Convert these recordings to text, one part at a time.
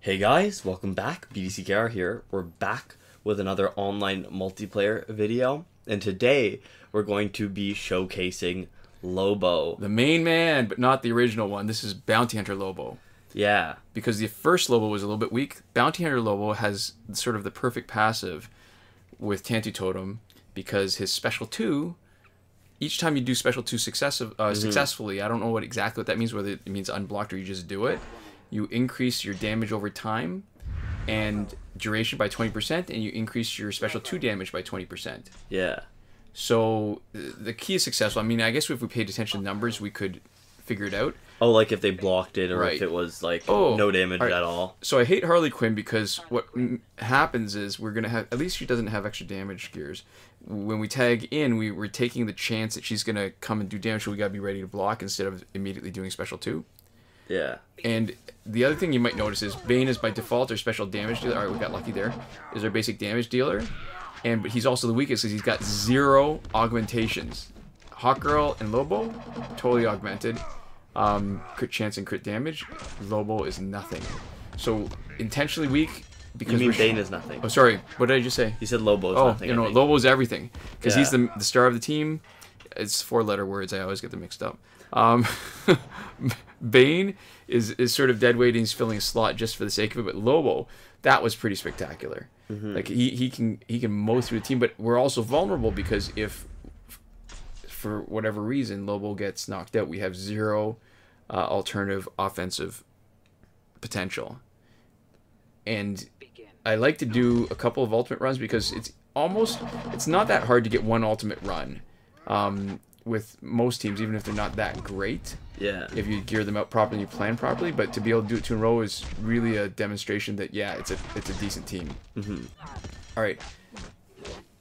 Hey guys, welcome back. BDCKR here. We're back with another online multiplayer video, and today we're going to be showcasing Lobo. The main man, but not the original one. This is Bounty Hunter Lobo. Yeah. Because the first Lobo was a little bit weak. Bounty Hunter Lobo has sort of the perfect passive with Tantu Totem, because his special 2, each time you do special 2 successfully, I don't know exactly what that means, whether it means unblocked or you just do it, you increase your damage over time and duration by 20%, and you increase your special 2 damage by 20%. Yeah. So the key is successful. I mean, I guess if we paid attention to numbers, we could figure it out. Oh, like if they blocked it, or Right. if it was like no damage right. at all. So I hate Harley Quinn because what happens is we're gonna have, at least she doesn't have extra damage gears. When we tag in, we're taking the chance that she's gonna come and do damage, so we gotta be ready to block instead of immediately doing special 2. Yeah. And the other thing you might notice is Bane is by default our special damage dealer. All right, we got lucky there. Is our basic damage dealer, but he's also the weakest because he's got 0 augmentations. Hawkgirl and Lobo, totally augmented. Crit chance and crit damage. Lobo is nothing. So intentionally weak because You mean Bane is nothing? Oh, sorry. What did I just say? You said Lobo is nothing. Lobo's everything because he's Yeah. the star of the team. It's 4-letter words. I always get them mixed up. Bane is sort of dead weight and he's filling a slot just for the sake of it. But Lobo, that was pretty spectacular. Like he can mow through the team, but we're also vulnerable because if for whatever reason Lobo gets knocked out, we have 0 alternative offensive potential. And I like to do a couple of ultimate runs because it's not that hard to get one ultimate run with most teams, even if they're not that great. Yeah. If you gear them out properly and you plan properly, but to be able to do it 2 in a row is really a demonstration that it's a decent team. All right.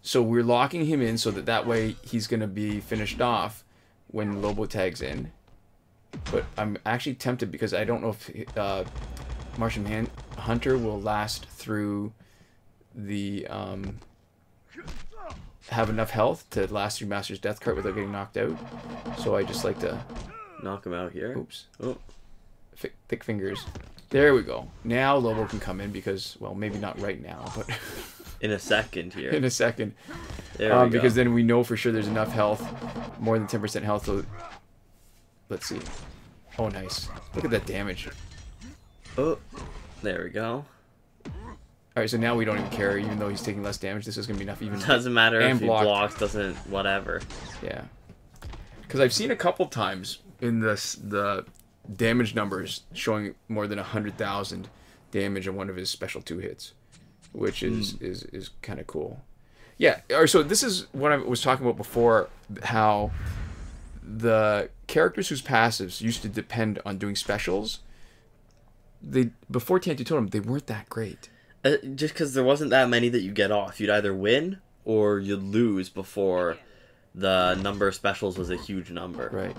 So we're locking him in so that way he's going to be finished off when Lobo tags in. But I'm actually tempted because I don't know if Martian Hunter will last through the have enough health to last through Master's Death Cart without getting knocked out. So I just like to Knock him out here. Oops. Oh. Thick fingers. There we go. Now Lobo can come in because, well, maybe not right now, but In a second here. in a second. There we go. Because then we know for sure there's enough health, more than 10% health. So let's see. Oh, nice. Look at that damage. Oh. There we go. All right, so now we don't even care, even though he's taking less damage. This is going to be enough even. Doesn't matter and if he blocked. blocks, doesn't, whatever. Yeah. Because I've seen a couple times in the damage numbers showing more than 100,000 damage on one of his special 2 hits, which is kind of cool. Yeah. All right, so this is what I was talking about before, how the characters whose passives used to depend on doing specials, before Tantu Totem, they weren't that great. Just because there wasn't that many that you get off. You'd either win or you'd lose before the number of specials was a huge number. Right.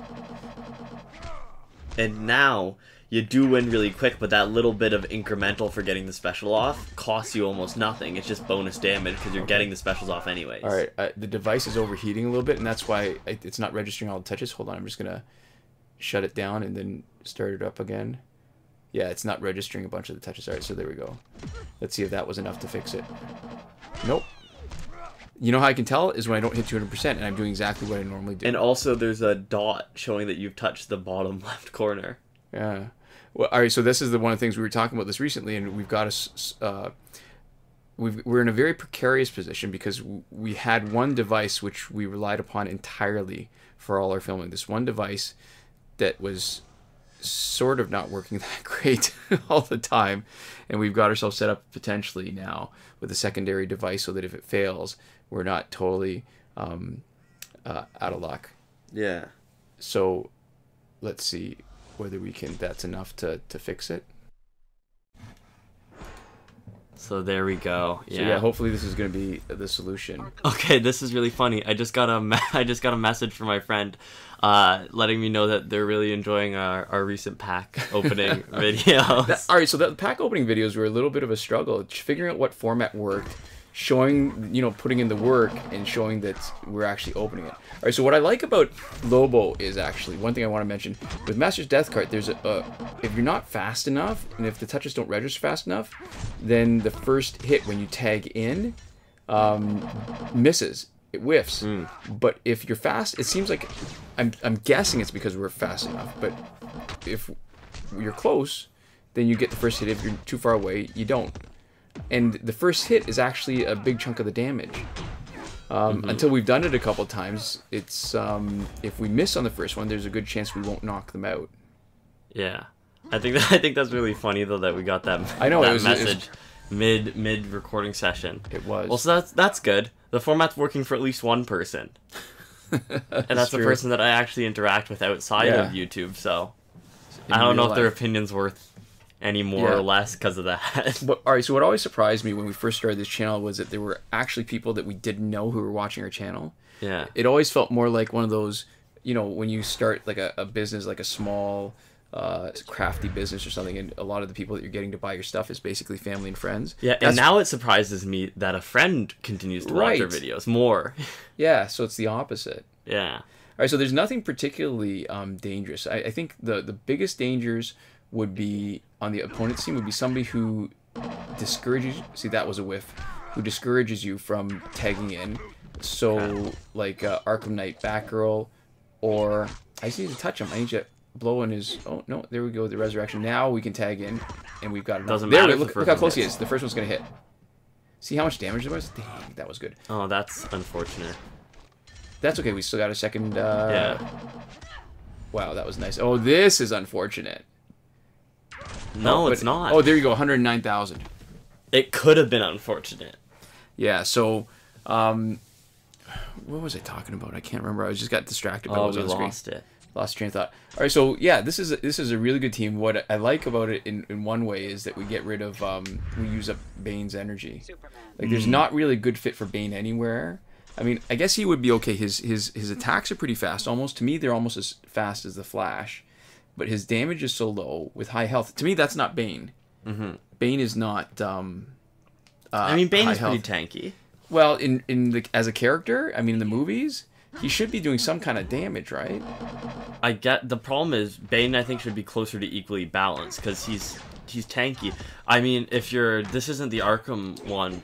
And now you do win really quick, but that little bit of incremental for getting the special off costs you almost nothing. It's just bonus damage because you're getting the specials off anyways. All right. The device is overheating a little bit, and that's why it's not registering all the touches. Hold on. I'm just going to shut it down and then start it up again. Yeah, it's not registering a bunch of the touches. All right, so there we go. Let's see if that was enough to fix it. Nope. You know how I can tell is when I don't hit 200% and I'm doing exactly what I normally do. And also there's a dot showing that you've touched the bottom left corner. Yeah. Well, all right, so this is one of the things we were talking about this recently, and we've got we're in a very precarious position because we had one device which we relied upon entirely for all our filming. This one device that was sort of not working that great all the time, and we've got ourselves set up potentially now with a secondary device so that if it fails, we're not totally out of luck. Yeah. So let's see whether that's enough to fix it. So there we go. Yeah. So yeah, hopefully this is going to be the solution. Okay, this is really funny. I just got a message from my friend, letting me know that they're really enjoying our recent pack opening videos. All right, so the pack opening videos were a little bit of a struggle, figuring out what format worked, showing, you know, putting in the work and showing that we're actually opening it. All right, so what I like about Lobo is actually, one thing I want to mention, with Master's Death Cart, there's if you're not fast enough, and if the touches don't register fast enough, then the first hit when you tag in misses. It whiffs. But if you're fast, it seems like, I'm guessing it's because we're fast enough, but if you're close, then you get the first hit. If you're too far away, you don't. And the first hit is actually a big chunk of the damage. Until we've done it a couple times, it's if we miss on the first one, there's a good chance we won't knock them out. Yeah, I think that's really funny though that we got that. I know, that message mid recording session. It was. Well, so that's good. The format's working for at least one person, and that's the person that I actually interact with outside of YouTube. So I don't know if their opinion's worth any more or less because of that. But, all right, so what always surprised me when we first started this channel was that there were actually people that we didn't know who were watching our channel. Yeah. It always felt more like one of those, you know, when you start like a business, like a small crafty business or something, and a lot of the people that you're getting to buy your stuff is basically family and friends. Yeah, and now it surprises me that a friend continues to watch our videos more. Yeah, so it's the opposite. Yeah. All right, so there's nothing particularly dangerous. I think the biggest dangers would be on the opponent's team would be somebody who discourages. See, that was a whiff. Who discourages you from tagging in? So like Arkham Knight Batgirl, or I just need to touch him. I need to blow in his. Oh no, there we go. The resurrection. Now we can tag in, and we've got. Doesn't matter. Look how close he is. The first one's gonna hit. See how much damage there was? Dang, that was good. Oh, that's unfortunate. That's okay. We still got a second. Yeah. Wow, that was nice. Oh, this is unfortunate. No, it's not. Oh, there you go, 109,000. It could have been unfortunate. Yeah, so, what was I talking about? I can't remember. I just got distracted by what was on the screen. Lost it. Lost train of thought. All right, so yeah, this is a really good team. What I like about it in one way is that we get rid of we use up Bane's energy. Like, there's not really a good fit for Bane anywhere. I mean, I guess he would be okay. His attacks are pretty fast. Almost, to me, they're almost as fast as the Flash. But his damage is so low with high health. To me, that's not Bane. Bane is not. I mean, Bane is pretty tanky. Well, as a character, I mean, in the movies, he should be doing some kind of damage, right? I get the problem is Bane. I think should be closer to equally balanced because he's tanky. I mean, this isn't the Arkham one.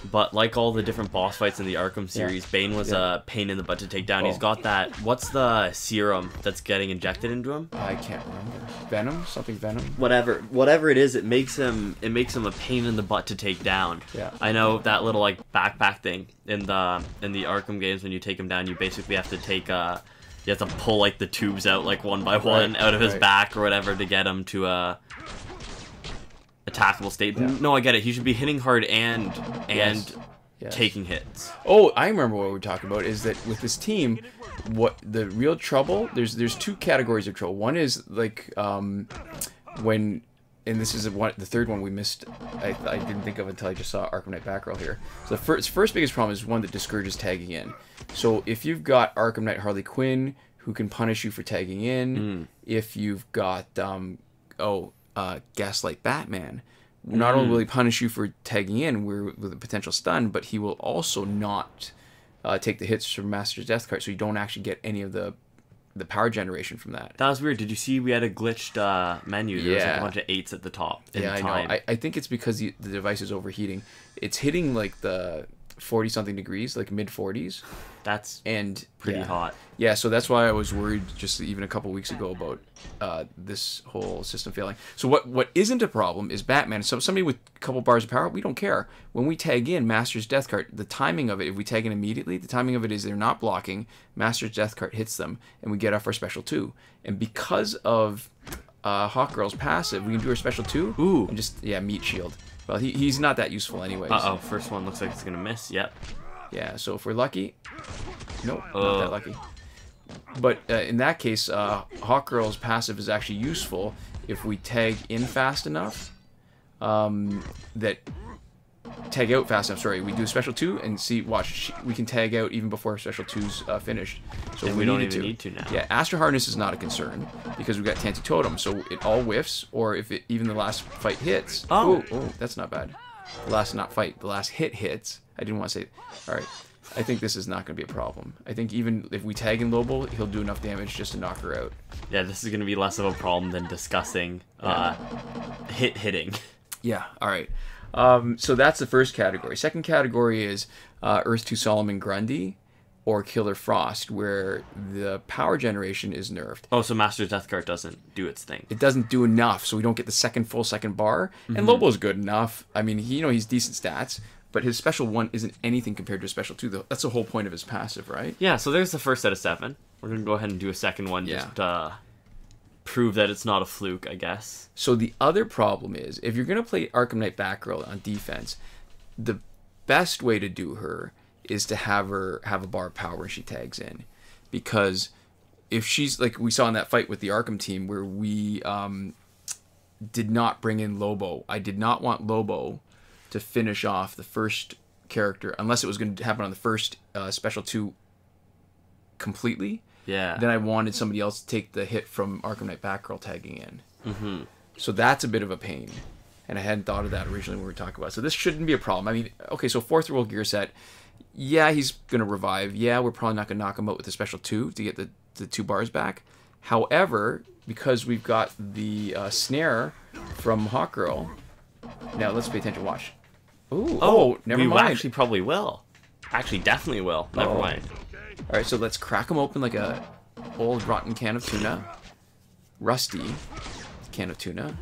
But like all the different boss fights in the Arkham series, Bane was a pain in the butt to take down. He's got that. What's the serum that's getting injected into him? I can't remember. Venom? Something Venom? Whatever it is, it makes him a pain in the butt to take down. Yeah. I know that little like backpack thing in the Arkham games. When you take him down, you basically have to take you have to pull like the tubes out like one by one out of his back or whatever to get him to attackable state. Yeah. No, I get it. He should be hitting hard and taking hits. Oh, I remember what we were talking about is that with this team, what the real trouble, there's two categories of trouble. One is like when, and this is the third one we missed. I didn't think of until I just saw Arkham Knight Batgirl here. So the first biggest problem is one that discourages tagging in. So if you've got Arkham Knight Harley Quinn who can punish you for tagging in, if you've got Gaslight Batman, not only will he punish you for tagging in with a potential stun, but he will also not take the hits from Master's Death Cart, so you don't actually get any of the power generation from that. That was weird. Did you see we had a glitched menu? There was like a bunch of 8s at the top. Yeah, I know. I think it's because the device is overheating. It's hitting like the 40-something degrees, like mid-40s. That's pretty hot. Yeah, so that's why I was worried just even a couple weeks ago about this whole system failing. So what isn't a problem is Batman. So somebody with a couple bars of power, we don't care. When we tag in Master's Death Cart, the timing of it, if we tag in immediately, the timing of it is they're not blocking, Master's Death Cart hits them, and we get off our special 2. And because of Hawkgirl's passive, we can do our special 2. Ooh. And just, meat shield. Well, he's not that usewful anyways. Uh-oh, first one looks like it's going to miss. Yep. Yeah, so if we're lucky... Nope, not that lucky. But in that case, Hawkgirl's passive is actually useful if we tag in fast enough. Tag out fast enough, sorry. We do a special 2 and see, watch, we can tag out even before special 2's finished. So and we don't even need to now. Yeah, Astro Harness is not a concern because we've got Tantu Totem, so it all whiffs, or if even the last fight hits. Oh, that's not bad. The last hit hits. I didn't want to say. All right. I think this is not going to be a problem. I think even if we tag in Lobo, he'll do enough damage just to knock her out. Yeah, this is going to be less of a problem than discussing hitting. Yeah, all right. So that's the first category. Second category is Earth 2 Solomon Grundy or Killer Frost, where the power generation is nerfed. Oh, so Master's Death Card doesn't do its thing. It doesn't do enough, so we don't get the full second bar. And Lobo's good enough. I mean, he's decent stats. But his special 1 isn't anything compared to his special 2, though. That's the whole point of his passive, right? Yeah, so there's the first set of 7. We're going to go ahead and do a second one, just prove that it's not a fluke, I guess. So the other problem is, if you're going to play Arkham Knight Batgirl on defense, the best way to do her is to have her have a bar of power when she tags in. Because if she's, like we saw in that fight with the Arkham team, where we did not bring in Lobo. I did not want Lobo to finish off the first character, unless it was going to happen on the first special 2 completely. Yeah. Then I wanted somebody else to take the hit from Arkham Knight Batgirl tagging in. Mm-hmm. So that's a bit of a pain. And I hadn't thought of that originally when we were talking about it. So this shouldn't be a problem. I mean, okay, so 4th roll gear set. Yeah, he's going to revive. Yeah, we're probably not going to knock him out with the special 2 to get the 2 bars back. However, because we've got the snare from Hawkgirl. Now, let's pay attention. Watch. Ooh, never mind. We actually probably will. Actually, definitely will. Never mind. All right, so let's crack him open like a old rotten can of tuna. Rusty can of tuna.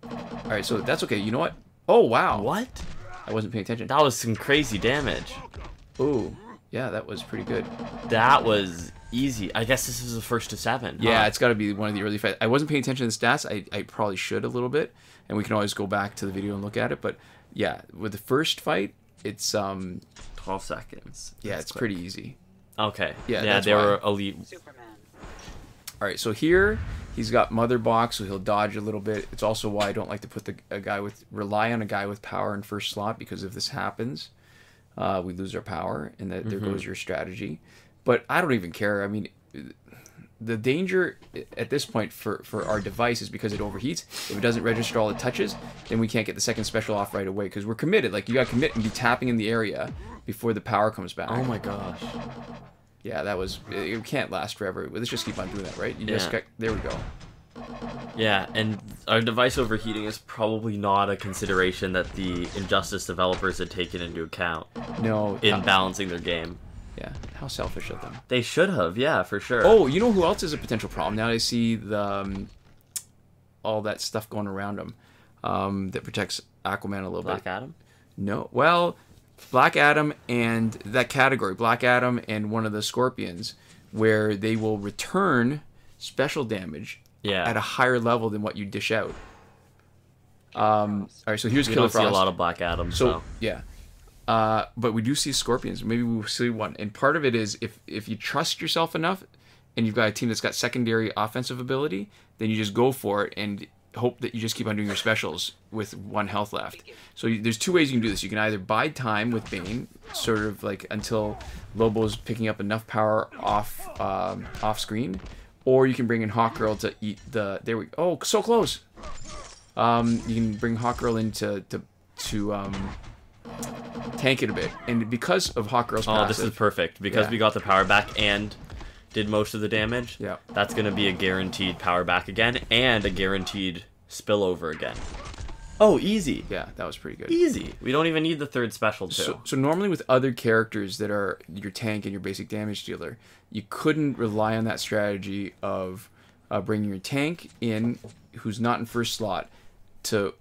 All right, so that's okay. You know what? Oh, wow. What? I wasn't paying attention. That was some crazy damage. Ooh, yeah, that was pretty good. That was easy. I guess this is the first to 7. Yeah, it's got to be one of the early fights. I wasn't paying attention to the stats. I probably should a little bit, and we can always go back to the video and look at it, but yeah, with the first fight, it's 12 seconds. Yeah, it's pretty easy. Okay. Yeah, they were elite. Superman. All right, so here he's got Mother Box, so he'll dodge a little bit. It's also why I don't like to put rely on a guy with power in first slot, because if this happens, we lose our power, and there goes your strategy. But I don't even care. I mean, the danger at this point for our device is because it overheats. If it doesn't register all it touches, then we can't get the second special off right away, because we're committed. Like, you got to commit and be tapping in the area before the power comes back. Oh my gosh. Yeah, it can't last forever. Let's just keep on doing that, right? There we go. Yeah, and our device overheating is probably not a consideration that the Injustice developers had taken into account No. in balancing their game. Yeah, how selfish of them. They should have, yeah, for sure. Oh, you know who else is a potential problem? Now I see the all that stuff going around him that protects Aquaman a little bit. Black Adam? No, well, Black Adam and that category, Black Adam and one of the Scorpions, where they will return special damage at a higher level than what you dish out. All right, so here's We Killer don't see Frost. a lot of Black Adam, So yeah, but we do see Scorpions. Maybe we'll see one. And part of it is if you trust yourself enough, and you've got a team that's got secondary offensive ability, then you just go for it and hope that you just keep on doing your specials with 1 health left. So there's 2 ways you can do this. You can either bide time with Bane, sort of like until Lobo's picking up enough power off screen, or you can bring in Hawkgirl to eat the. There we. Oh, so close. You can bring Hawkgirl in to tank it a bit, and because of Hawkgirl's passive, this is perfect because we got the power back and did most of the damage. Yeah, that's gonna be a guaranteed power back again and a guaranteed spillover again. Oh, easy. Yeah, that was pretty good. Easy. We don't even need the third special too. So normally with other characters that are your tank and your basic damage dealer, you couldn't rely on that strategy of bringing your tank in, who's not in first slot, to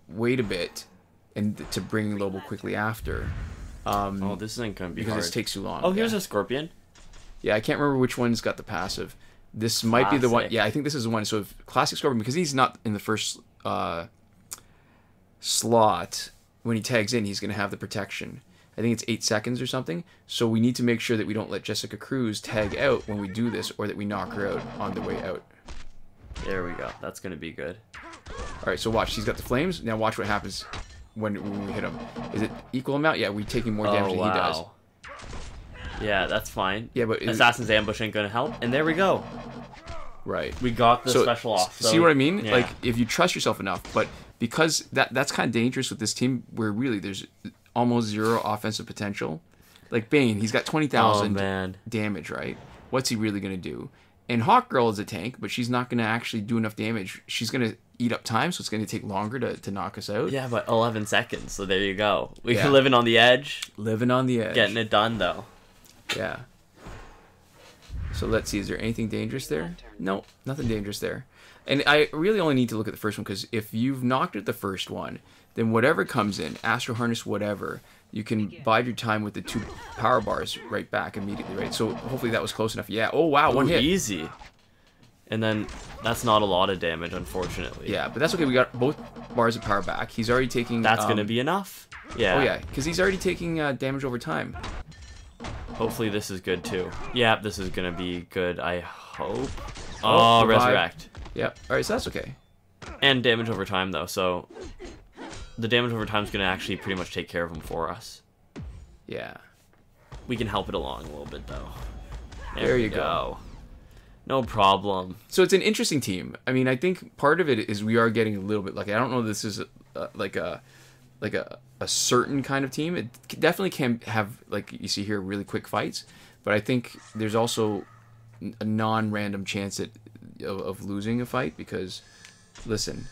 wait a bit and to bring Lobo quickly after. This isn't going to be because hard. this takes too long. Oh, here's a Scorpion. Yeah, I can't remember which one's got the passive. This might be the one. Yeah, I think this is the one. So if Classic Scorpion, because he's not in the first slot, when he tags in, he's going to have the protection. I think it's 8 seconds or something. So we need to make sure that we don't let Jessica Cruz tag out when we do this, or that we knock her out on the way out. There we go. That's going to be good. All right, so watch. He's got the flames. Now watch what happens when we hit him. Is it equal amount? Yeah, we're taking more damage than he does. Yeah, that's fine. Yeah, but Assassin's Ambush ain't going to help. And there we go. Right. We got the special off. So, see what I mean? Yeah. Like, if you trust yourself enough, but because that's kind of dangerous with this team, where really there's almost 0 offensive potential. Like Bane, he's got 20,000 damage, right? What's he really going to do? And Hawkgirl is a tank, but she's not going to actually do enough damage. She's going to eat up time, so it's going to take longer to knock us out. Yeah, but 11 seconds, so there you go. We're living on the edge. Living on the edge. Getting it done, though. Yeah. So let's see, is there anything dangerous there? No, nothing dangerous there. And I really only need to look at the first one, because if you've knocked at the first one, then whatever comes in, Astro Harness, whatever, you can bide your time with the 2 power bars right back immediately, right? So hopefully that was close enough. Yeah. Oh, wow. One hit. Easy. And then that's not a lot of damage, unfortunately. Yeah, but that's okay. We got both bars of power back. He's already taking... That's going to be enough. Yeah. Oh, yeah, because he's already taking damage over time. Hopefully this is good, too. Yeah, this is going to be good, I hope. Oh, resurrect. Yeah. All right, so that's okay. And damage over time, though, so... The damage over time is going to actually pretty much take care of him for us. Yeah. We can help it along a little bit, though. There you go. No problem. So it's an interesting team. I mean, I think part of it is we are getting a little bit lucky. I don't know if this is like a certain kind of team. It definitely can have, like you see here, really quick fights. But I think there's also a non-random chance of losing a fight because, listen,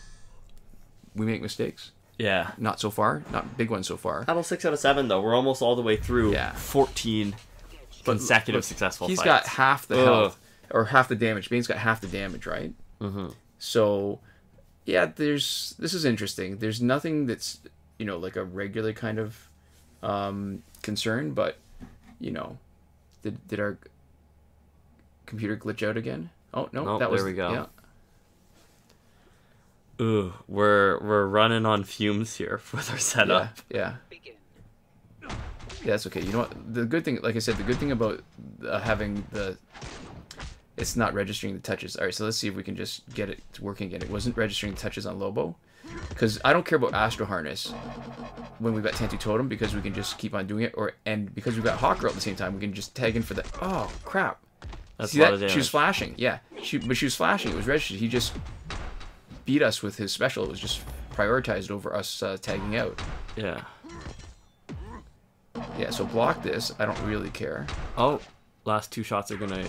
we make mistakes. Yeah. Not so far. Not big ones so far. Battle 6 out of 7, though. We're almost all the way through 14 consecutive successful fights. He's got half the health, or half the damage. Bane's got half the damage, right? Mm-hmm. So, yeah, this is interesting. There's nothing that's, like a regular kind of concern, but, did our computer glitch out again? Oh, no, nope, that was... There we go. Yeah. Ooh, we're running on fumes here with our setup. Yeah. Yeah, that's okay. You know what? The good thing, like I said, the good thing about having it's not registering the touches. All right, so let's see if we can just get it working again. It wasn't registering the touches on Lobo, because I don't care about Astro Harness when we've got Tantu Totem, because we can just keep on doing it, and because we've got Hawkgirl at the same time, we can just tag in for the... Oh, crap. That's see a lot of damage. She was flashing. Yeah, but she was flashing. It was registered. He just beat us with his special. It was just prioritized over us tagging out. Yeah. Yeah, so block this. I don't really care. Oh, last 2 shots are gonna...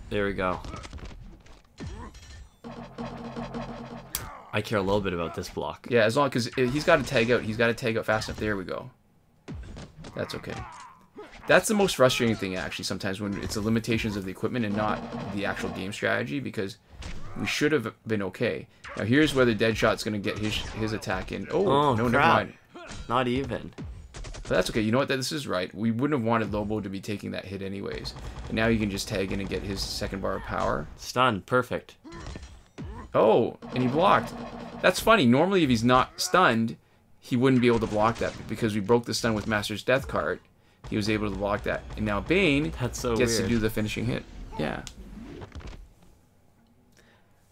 There we go. I care a little bit about this block. Yeah, as long... Because he's got to tag out. He's got to tag out fast enough. There we go. That's okay. That's the most frustrating thing, actually, sometimes, when it's the limitations of the equipment and not the actual game strategy, because we should have been okay. Now, here's where the Deadshot's going to get his attack in. Oh, no, crap. never mind. Not even. But that's okay. You know what? This is right. We wouldn't have wanted Lobo to be taking that hit anyways. And now you can just tag in and get his second bar of power. Stunned. Perfect. Oh, and he blocked. That's funny. Normally, if he's not stunned, he wouldn't be able to block that. But because we broke the stun with Master's Death card, he was able to block that. And now Bane gets to do the finishing hit. Yeah.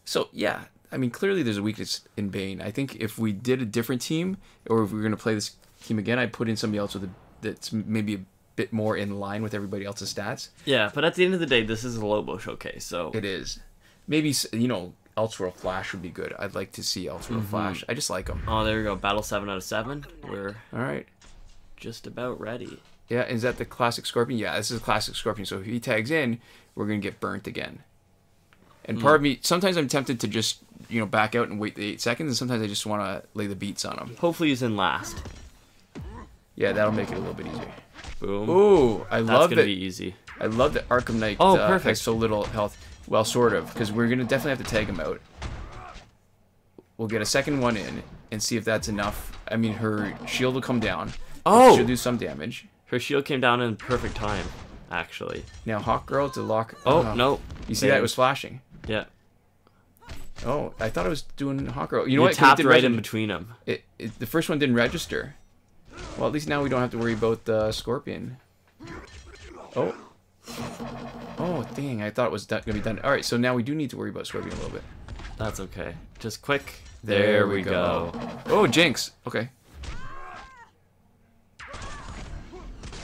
So, yeah. I mean, clearly there's a weakness in Bane. I think if we did a different team, or if we were going to play this team again, I'd put in somebody else that's maybe a bit more in line with everybody else's stats. Yeah, but at the end of the day, this is a Lobo showcase, so... It is. Maybe, Elseworld Flash would be good. I'd like to see Elseworld Flash. I just like him. Oh, there we go. Battle 7 out of 7. We're all right. Just about ready. Yeah, is that the classic Scorpion? Yeah, this is a classic Scorpion. So if he tags in, we're going to get burnt again. And part of me, sometimes I'm tempted to just, back out and wait the 8 seconds, and sometimes I just want to lay the beats on him. Hopefully he's in last. Yeah, that'll make it a little bit easier. Boom. Ooh, I love that. That's going to be easy. I love that Arkham Knight has so little health. Well, sort of, because we're going to definitely have to tag him out. We'll get a second one in and see if that's enough. I mean, her shield will come down. Oh! She'll do some damage. Her shield came down in perfect time, actually. Now, Hawkgirl to lock... Oh, no. You see that? It was flashing. Yeah. Oh, I thought I was doing Hawkgirl. You know what? Tapped right in between them. The first one didn't register. Well, at least now we don't have to worry about the Scorpion. Oh. Oh, dang. I thought it was going to be done. All right, so now we do need to worry about Scorpion a little bit. That's okay. Just quick. There we go. Oh, Jinx. Okay.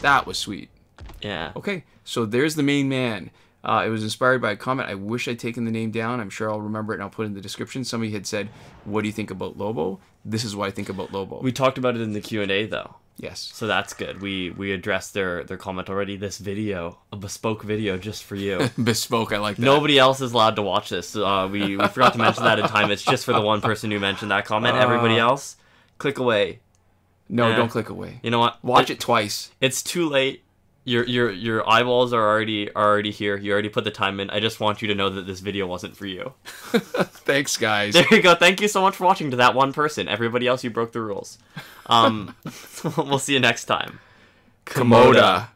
That was sweet. Yeah. Okay, so there's the main man. It was inspired by a comment. I wish I'd taken the name down. I'm sure I'll remember it and I'll put it in the description. Somebody had said, what do you think about Lobo? This is what I think about Lobo. We talked about it in the Q&A, though. Yes. So that's good. We addressed their comment already. This video, a bespoke video just for you. Bespoke, I like that. Nobody else is allowed to watch this. We forgot to mention that in time. It's just for the one person who mentioned that comment. Everybody else, click away. No, don't click away. You know what? Watch it twice. It's too late. Your eyeballs are already here. You already put the time in. I just want you to know that this video wasn't for you. Thanks, guys. There you go. Thank you so much for watching to that one person. Everybody else, you broke the rules. We'll see you next time. Komoda.